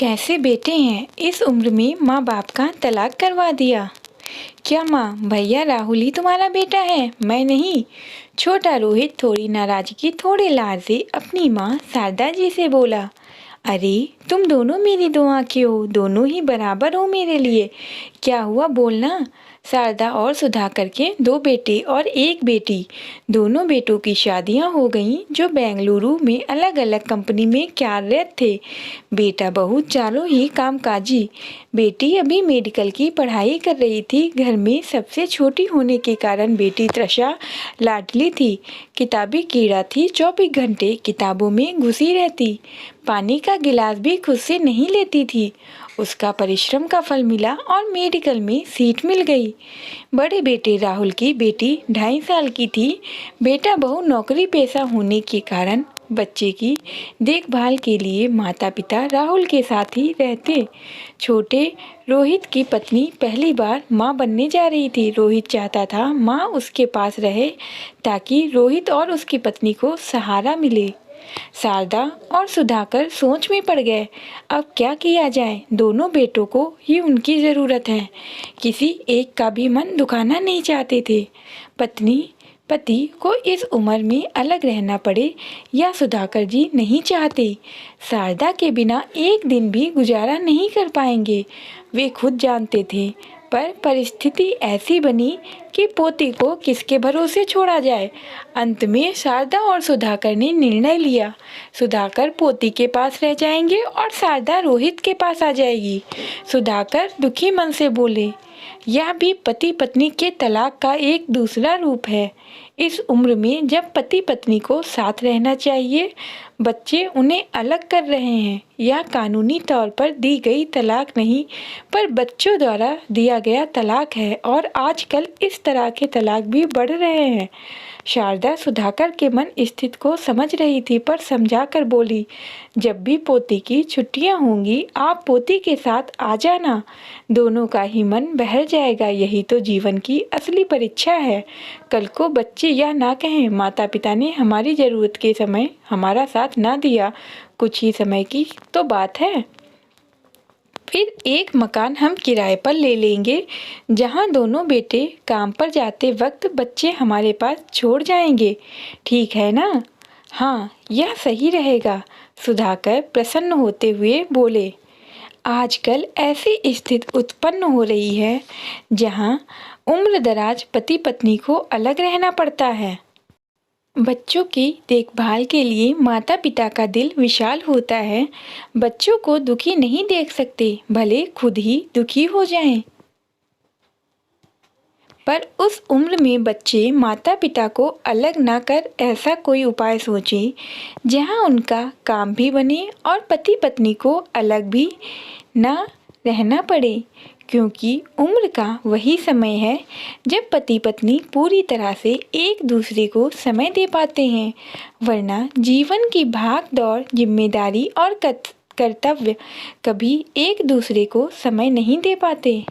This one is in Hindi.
कैसे बेटे हैं, इस उम्र में माँ बाप का तलाक करवा दिया। क्या माँ, भैया राहुल ही तुम्हारा बेटा है, मैं नहीं। छोटा रोहित थोड़ी नाराजगी, थोड़े लाड से अपनी माँ शारदा जी से बोला। अरे तुम दोनों मेरी दो आंखें हो, दोनों ही बराबर हो मेरे लिए। क्या हुआ, बोलना। शारदा और सुधाकर के दो बेटे और एक बेटी। दोनों बेटों की शादियां हो गईं, जो बेंगलुरु में अलग अलग कंपनी में कार्यरत थे। बेटा बहुत चालों ही कामकाजी। बेटी अभी मेडिकल की पढ़ाई कर रही थी। घर में सबसे छोटी होने के कारण बेटी तृषा लाडली थी। किताबी कीड़ा थी, 24 घंटे किताबों में घुसी रहती। पानी का गिलास भी खुद से नहीं लेती थी। उसका परिश्रम का फल मिला और मेडिकल में सीट मिल गई। बड़े बेटे राहुल की बेटी 2.5 साल की थी। बेटा बहु नौकरी पेशा होने के कारण बच्चे की देखभाल के लिए माता पिता राहुल के साथ ही रहते। छोटे रोहित की पत्नी पहली बार मां बनने जा रही थी। रोहित चाहता था मां उसके पास रहे ताकि रोहित और उसकी पत्नी को सहारा मिले। शारदा और सुधाकर सोच में पड़ गए। अब क्या किया जाए, दोनों बेटों को ही उनकी ज़रूरत है। किसी एक का भी मन दुखाना नहीं चाहते थे। पत्नी पति को इस उम्र में अलग रहना पड़े या सुधाकर जी नहीं चाहते। शारदा के बिना एक दिन भी गुजारा नहीं कर पाएंगे, वे खुद जानते थे। पर परिस्थिति ऐसी बनी कि पोती को किसके भरोसे छोड़ा जाए। अंत में शारदा और सुधाकर ने निर्णय लिया। सुधाकर पोती के पास रह जाएंगे और शारदा रोहित के पास आ जाएगी। सुधाकर दुखी मन से बोले, यह भी पति पत्नी के तलाक का एक दूसरा रूप है। इस उम्र में जब पति पत्नी को साथ रहना चाहिए, बच्चे उन्हें अलग कर रहे हैं। यह कानूनी तौर पर दी गई तलाक नहीं, पर बच्चों द्वारा दिया गया तलाक है और आजकल इस तरह के तलाक भी बढ़ रहे हैं। शारदा सुधाकर के मन स्थिति को समझ रही थी, पर समझा कर बोली, जब भी पोती की छुट्टियां होंगी आप पोती के साथ आ जाना। दोनों का ही मन बहल जाएगा। यही तो जीवन की असली परीक्षा है। कल को बच्चे यह ना कहें, माता पिता ने हमारी ज़रूरत के समय हमारा साथ ना दिया। कुछ ही समय की तो बात है, फिर एक मकान हम किराए पर ले लेंगे, जहां दोनों बेटे काम पर जाते वक्त बच्चे हमारे पास छोड़ जाएंगे। ठीक है ना? हाँ, यह सही रहेगा। सुधाकर प्रसन्न होते हुए बोले। आजकल ऐसी स्थिति उत्पन्न हो रही है जहां उम्रदराज पति पत्नी को अलग रहना पड़ता है। बच्चों की देखभाल के लिए माता पिता का दिल विशाल होता है। बच्चों को दुखी नहीं देख सकते, भले खुद ही दुखी हो जाएं। पर उस उम्र में बच्चे माता पिता को अलग ना कर ऐसा कोई उपाय सोचें जहां उनका काम भी बने और पति पत्नी को अलग भी ना रहना पड़े, क्योंकि उम्र का वही समय है जब पति पत्नी पूरी तरह से एक दूसरे को समय दे पाते हैं। वरना जीवन की भाग दौड़, जिम्मेदारी और कर्तव्य कभी एक दूसरे को समय नहीं दे पाते।